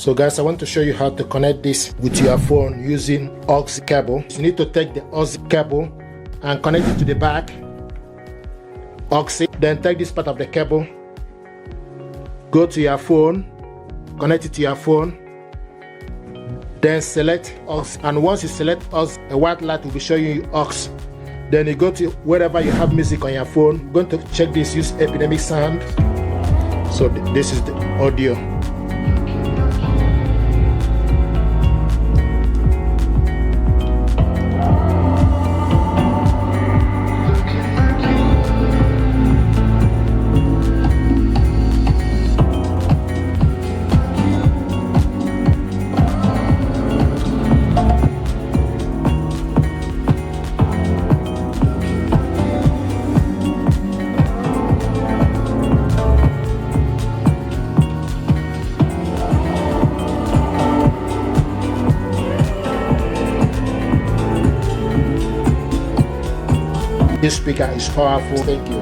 So guys, I want to show you how to connect this with your phone using aux cable. You need to take the aux cable and connect it to the back aux. Then take this part of the cable, go to your phone, connect it to your phone, then select aux. And once you select aux, a white light will be showing you aux. Then you go to wherever you have music on your phone. I'm going to check this, use epidemic sound. So this is the audio. This speaker is powerful. Thank you.